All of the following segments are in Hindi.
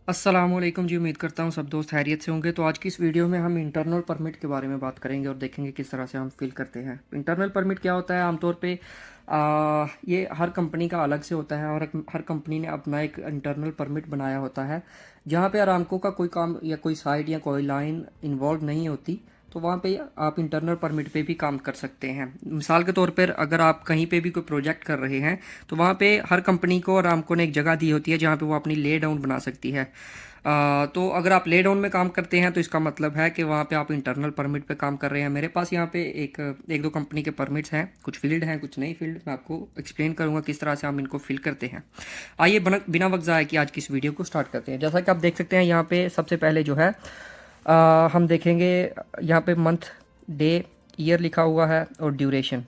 अस्सलामुअलैकुम जी। उम्मीद करता हूँ सब दोस्त खैरियत से होंगे। तो आज की इस वीडियो में हम इंटरनल परमिट के बारे में बात करेंगे और देखेंगे किस तरह से हम फिल करते हैं। इंटरनल परमिट क्या होता है? आमतौर पे ये हर कंपनी का अलग से होता है और हर कंपनी ने अपना एक इंटरनल परमिट बनाया होता है। जहाँ पे अरामको का कोई काम या कोई साइट या कोई लाइन इन्वॉल्व नहीं होती, तो वहाँ पे आप इंटरनल परमिट पे भी काम कर सकते हैं। मिसाल के तौर पर अगर आप कहीं पे भी कोई प्रोजेक्ट कर रहे हैं, तो वहाँ पे हर कंपनी को और आरामको ने एक जगह दी होती है जहाँ पे वो अपनी ले डाउन बना सकती है। तो अगर आप ले डाउन में काम करते हैं तो इसका मतलब है कि वहाँ पे आप इंटरनल परमिट पे काम कर रहे हैं। मेरे पास यहाँ पे एक दो कंपनी के परमिट्स हैं, कुछ फील्ड हैं कुछ नहीं फील्ड। मैं आपको एक्सप्लेन करूँगा किस तरह से हम इनको फिल करते हैं। आइए बिना वक्त ज़ाया कि आज की इस वीडियो को स्टार्ट करते हैं। जैसा कि आप देख सकते हैं यहाँ पे सबसे पहले जो है हम देखेंगे यहाँ पे मंथ, डे, ईयर लिखा हुआ है और ड्यूरेशन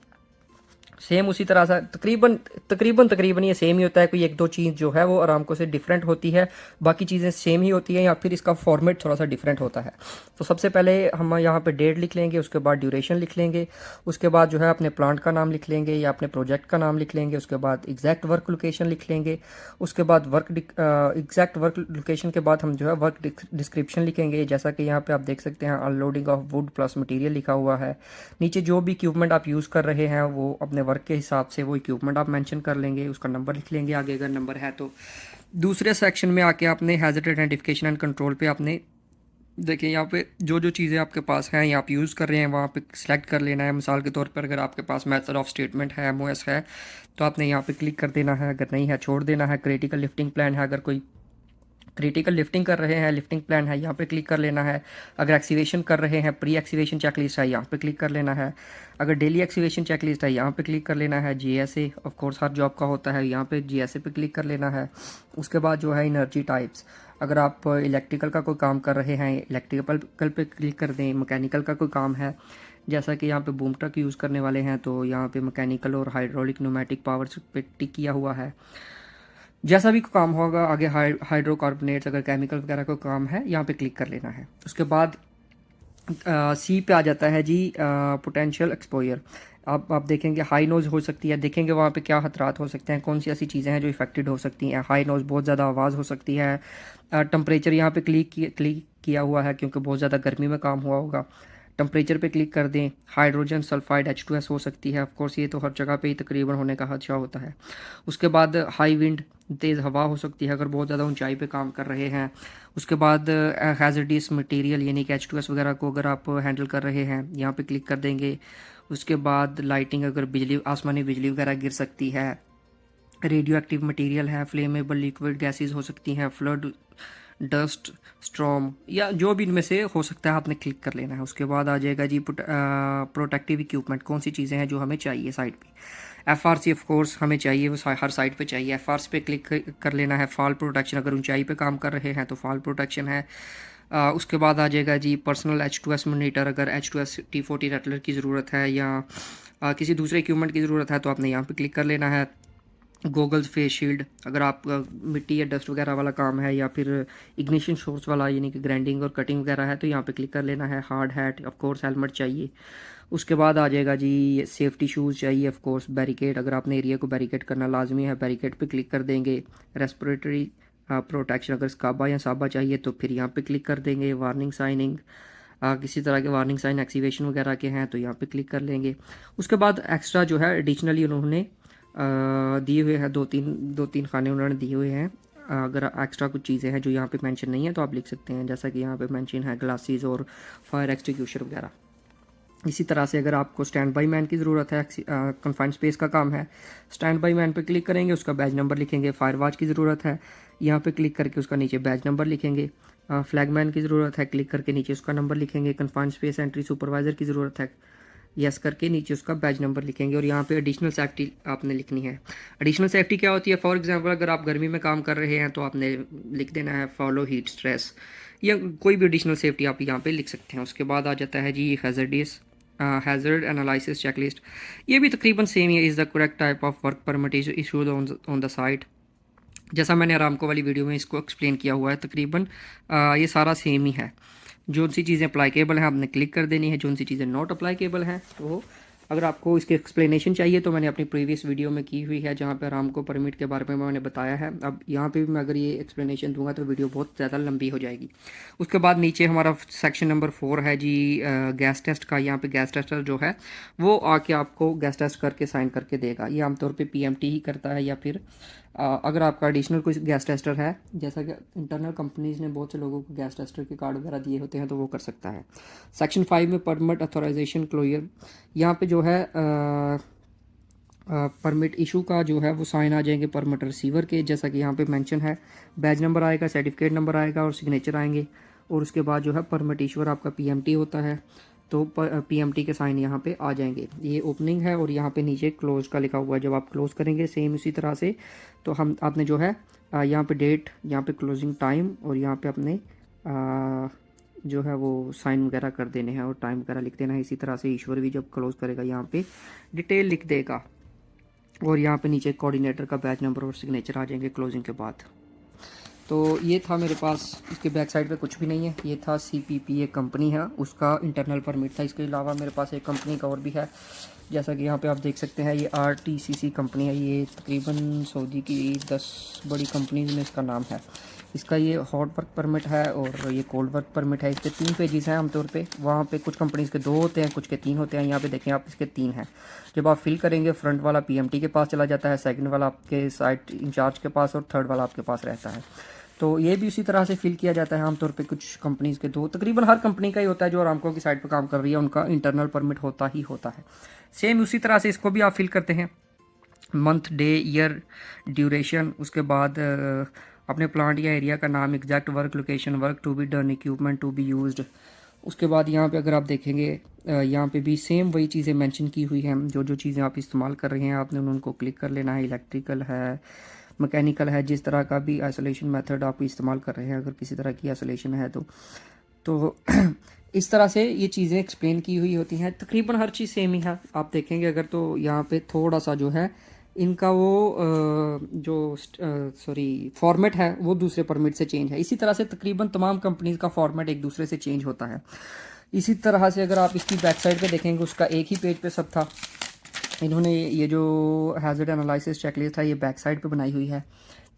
सेम उसी तरह से तकरीबन ये सेम ही होता है। कोई एक दो चीज़ जो है वो आरामको से डिफरेंट होती है, बाकी चीज़ें सेम ही होती हैं या फिर इसका फॉर्मेट थोड़ा सा डिफरेंट होता है। तो सबसे पहले हम यहाँ पे डेट लिख लेंगे, उसके बाद ड्यूरेशन लिख लेंगे, उसके बाद जो है अपने प्लांट का नाम लिख लेंगे या अपने प्रोजेक्ट का नाम लिख लेंगे, उसके बाद एग्जैक्ट वर्क लोकेशन लिख लेंगे, उसके बाद एग्जैक्ट वर्क लोकेशन के बाद हम जो है वर्क डिस्क्रिप्शन लिखेंगे। जैसा कि यहाँ पे आप देख सकते हैं unloading of would plus material लिखा हुआ है। नीचे जो भी इक्विपमेंट आप यूज़ कर रहे हैं वो अपने वर्क के हिसाब से वो इक्विपमेंट आप मेंशन कर लेंगे, उसका नंबर लिख लेंगे आगे अगर नंबर है तो। दूसरे सेक्शन में आके आपने हैज़र्ड आइडेंटिफिकेशन एंड कंट्रोल पे आपने देखिए यहाँ पे जो जो चीज़ें आपके पास हैं या आप यूज़ कर रहे हैं वहाँ पे सिलेक्ट कर लेना है। मिसाल के तौर पर अगर आपके पास मेथड ऑफ स्टेटमेंट है, एमओएस है, तो आपने यहाँ पे क्लिक कर देना है, अगर नहीं है छोड़ देना है। क्रिटिकल लिफ्टिंग प्लान है, अगर कोई क्रिटिकल लिफ्टिंग कर रहे हैं, लिफ्टिंग प्लान है, यहाँ पे क्लिक कर लेना है। अगर एक्सीवेशन कर रहे हैं, प्री एक्सीवेशन चेकलिस्ट है, यहाँ पे क्लिक कर लेना है। अगर डेली एक्सीवेशन चेकलिस्ट है, यहाँ पे क्लिक कर लेना है। GSA of course her job का होता है, यहाँ पे जीएसए पे क्लिक कर लेना है। उसके बाद जो है एनर्जी टाइप्स, अगर आप इलेक्ट्रिकल का कोई काम कर रहे हैं इलेक्ट्रिकल पे क्लिक कर दें। मैकेनिकल का कोई काम है, जैसा कि यहाँ पे बूम ट्रक यूज़ करने वाले हैं तो यहाँ पे मैकेनिकल और हाइड्रोलिक न्यूमेटिक पावर पे टिक किया हुआ है। जैसा भी काम होगा आगे हाइड्रोकार्बोनेट्स अगर केमिकल वगैरह का काम है यहाँ पे क्लिक कर लेना है। उसके बाद सी पे आ जाता है जी पोटेंशियल एक्सपोजर। आप देखेंगे हाई नोज हो सकती है, देखेंगे वहाँ पे क्या खतरात हो सकते हैं, कौन सी ऐसी चीज़ें हैं जो इफेक्टेड हो सकती हैं। हाई नोज बहुत ज़्यादा आवाज़ हो सकती है। टेम्परेचर यहाँ पे क्लिक किया हुआ है क्योंकि बहुत ज़्यादा गर्मी में काम हुआ होगा। टेम्परेचर पे क्लिक कर दें। हाइड्रोजन सल्फाइड H2S हो सकती है, ऑफ कोर्स ये तो हर जगह पे ही तकरीबन होने का खदशा होता है। उसके बाद हाई विंड, तेज़ हवा हो सकती है अगर बहुत ज़्यादा ऊंचाई पे काम कर रहे हैं। उसके बाद हैज़र्डस मटेरियल यानी कि H2S वगैरह को अगर आप हैंडल कर रहे हैं यहाँ पे क्लिक कर देंगे। उसके बाद लाइटिंग, अगर बिजली आसमानी बिजली वगैरह गिर सकती है। रेडियो एक्टिव मटीरियल है, फ्लेमेबल लिक्विड गैसेज हो सकती हैं, फ्लड, डस्ट स्ट्रॉम या जो भी इनमें से हो सकता है आपने क्लिक कर लेना है। उसके बाद आ जाएगा जी प्रोटेक्टिव इक्विपमेंट, कौन सी चीज़ें हैं जो हमें चाहिए साइट पे। FRC ऑफ कोर्स हमें चाहिए, वो हर साइट पे चाहिए। FRC पे क्लिक कर लेना है। फॉल प्रोटेक्शन, अगर ऊंचाई पे काम कर रहे हैं तो फॉल प्रोटेक्शन है। उसके बाद आ जाएगा जी पर्सनल H2S मॉनिटर, अगर H2S T40 रेटलर की ज़रूरत है या किसी दूसरे इक्विपमेंट की ज़रूरत है तो आपने यहाँ पे क्लिक कर लेना है। गोगल्स, फेस शील्ड, अगर आप मिट्टी या डस्ट वगैरह वाला काम है या फिर इग्निशन सोर्स वाला यानी कि ग्राइंडिंग और कटिंग वगैरह है तो यहाँ पे क्लिक कर लेना है। Hard hat, of course helmet चाहिए। उसके बाद आ जाएगा जी सेफ्टी शूज़ चाहिए, ऑफ कोर्स बैरिकेड, अगर आपने एरिया को बैरिकेड करना लाजमी है, बैरिकेड पे क्लिक कर देंगे। रेस्पिरेटरी प्रोटेक्शन, अगर स्काबा या साबा चाहिए तो फिर यहाँ पे क्लिक कर देंगे। वार्निंग साइनिंग, किसी तरह के वार्निंग साइन एक्सीवेशन वगैरह के हैं तो यहाँ पे क्लिक कर लेंगे। उसके बाद एक्स्ट्रा जो है एडिशनली उन्होंने दिए हुए हैं, दो तीन खाने उन्होंने दिए हुए हैं। अगर एक्स्ट्रा कुछ चीज़ें हैं जो यहाँ पे मेंशन नहीं है तो आप लिख सकते हैं, जैसा कि यहाँ पे मेंशन है ग्लासेस और फायर एक्सटिंग्विशर वगैरह। इसी तरह से अगर आपको स्टैंड बाई मैन की ज़रूरत है, कन्फाइंड स्पेस का काम है, स्टैंड बाई मैन पे क्लिक करेंगे, उसका बैज नंबर लिखेंगे। फायर वॉच की ज़रूरत है, यहाँ पे क्लिक करके उसका नीचे बैज नंबर लिखेंगे। फ्लैगमैन की ज़रूरत है, क्लिक करके नीचे उसका नंबर लिखेंगे। कन्फाइंड स्पेस एंट्री सुपरवाइज़र की ज़रूरत है, यस करके नीचे उसका बैच नंबर लिखेंगे और यहाँ पे एडिशनल सेफ्टी आपने लिखनी है। एडिशनल सेफ्टी क्या होती है? फॉर एग्जांपल अगर आप गर्मी में काम कर रहे हैं तो आपने लिख देना है फॉलो हीट स्ट्रेस, या कोई भी एडिशनल सेफ्टी आप यहाँ पे लिख सकते हैं। उसके बाद आ जाता है जी हैज़र्ड एनालिसिस चेकलिस्ट। ये भी तकरीबन सेम ही है। Is the correct type of work permit issued on the site, जैसा मैंने आरामको वाली वीडियो में इसको एक्सप्लेन किया हुआ है। तकरीबन ये सारा सेम ही है। जो सी चीज़ें अप्लाईकेबल हैं आपने क्लिक कर देनी है, जो सी चीज़ें नॉट अप्लाईकेबल हैं तो अगर आपको इसकी एक्सप्लेनेशन चाहिए तो मैंने अपनी प्रीवियस वीडियो में की हुई है, जहाँ पर आरामको परमिट के बारे में मैंने बताया है। अब यहाँ पे भी मैं अगर ये एक्सप्लेनेशन दूंगा तो वीडियो बहुत ज़्यादा लंबी हो जाएगी। उसके बाद नीचे हमारा सेक्शन नंबर 4 है जी, गैस टेस्ट का। यहाँ पे गैस टेस्टर जो है वो आके आपको गैस टेस्ट करके साइन करके देगा। ये आमतौर पे पीएमटी ही करता है, या फिर अगर आपका एडिशनल कोई गैस टेस्टर है, जैसा कि इंटरनल कंपनीज़ ने बहुत से लोगों को गैस टेस्टर के कार्ड वगैरह दिए होते हैं, तो वो कर सकता है। सेक्शन 5 में परमिट अथोराइजेशन क्लोजर, यहाँ पे जो है परमिट इशू का जो है वो साइन आ जाएंगे परमिट रिसीवर के, जैसा कि यहाँ पे मेंशन है। बैज नंबर आएगा, सर्टिफिकेट नंबर आएगा और सिग्नेचर आएंगे। और उसके बाद जो है परमिट इशूअर आपका पीएमटी होता है, तो पीएमटी के साइन यहाँ पे आ जाएंगे। ये ओपनिंग है और यहाँ पे नीचे क्लोज का लिखा हुआ है। जब आप क्लोज करेंगे सेम उसी तरह से, तो आपने जो है यहाँ पे डेट, यहाँ पे क्लोजिंग टाइम और यहाँ पे अपने जो है वो साइन वगैरह कर देने हैं और टाइम वगैरह लिख देना है। इसी तरह से ईश्वर भी जब क्लोज करेगा यहाँ पे डिटेल लिख देगा और यहाँ पे नीचे कोऑर्डिनेटर का बैच नंबर और सिग्नेचर आ जाएंगे क्लोजिंग के बाद। तो ये था मेरे पास, इसके बैक साइड पे कुछ भी नहीं है। ये था सीपीपी, एक कंपनी है, उसका इंटरनल परमिट था। इसके अलावा मेरे पास एक कंपनी का और भी है, जैसा कि यहाँ पे आप देख सकते हैं। ये आरटीसीसी कंपनी है, ये तकरीबन सऊदी की 10 बड़ी कंपनीज में इसका नाम है। इसका ये हॉट वर्क परमिट है और ये कोल्ड वर्क परमिट है। इसके 3 पेजेस हैं आमतौर पे। वहाँ पे कुछ कंपनीज़ के 2 होते हैं, कुछ के 3 होते हैं। यहाँ पे देखें आप, इसके 3 हैं। जब आप फिल करेंगे फ्रंट वाला पीएमटी के पास चला जाता है, सेकंड वाला आपके साइट इंचार्ज के पास और थर्ड वाला आपके पास रहता है। तो ये भी उसी तरह से फिल किया जाता है आमतौर पे। कुछ कंपनीज़ के 2, तकरीबन हर कंपनी का ही होता है जो आरामको की साइट पर काम कर रही है, उनका इंटरनल परमिट होता ही होता है। सेम उसी तरह से इसको भी आप फिल करते हैं, मंथ, डे, ईयर, ड्यूरेशन, उसके बाद अपने प्लांट या एरिया का नाम, exact work location, work to be done, equipment to be used. उसके बाद यहाँ पे अगर आप देखेंगे, यहाँ पे भी सेम वही चीज़ें मेंशन की हुई हैं। जो जो चीज़ें आप इस्तेमाल कर रहे हैं आपने उनको क्लिक कर लेना है। इलेक्ट्रिकल है, मैकेनिकल है, जिस तरह का भी आइसोलेशन मेथड आप इस्तेमाल कर रहे हैं, अगर किसी तरह की आइसोलेशन है तो इस तरह से ये चीज़ें एक्सप्लेन की हुई होती हैं। तकरीबन हर चीज़ सेम ही है। आप देखेंगे अगर तो यहाँ पे थोड़ा सा जो है इनका वो जो फॉर्मेट है वो दूसरे परमिट से चेंज है। इसी तरह से तकरीबन तमाम कंपनीज का फॉर्मेट एक दूसरे से चेंज होता है। इसी तरह से अगर आप इसकी बैक साइड पे देखेंगे, उसका एक ही पेज पे सब था। इन्होंने ये जो हैज़र्ड एनालिसिस चेकलिस्ट है ये बैक साइड पे बनाई हुई है।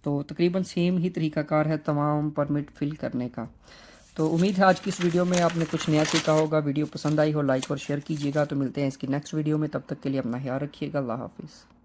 तो तकरीबन सेम ही तरीकाकार है तमाम परमिट फिल करने का। तो उम्मीद है आज की इस वीडियो में आपने कुछ नया सीखा होगा। वीडियो पसंद आई हो लाइक और शेयर कीजिएगा। तो मिलते हैं इसकी नेक्स्ट वीडियो में, तब तक के लिए अपना ख्याल रखिएगा। अल्लाह हाफिज़।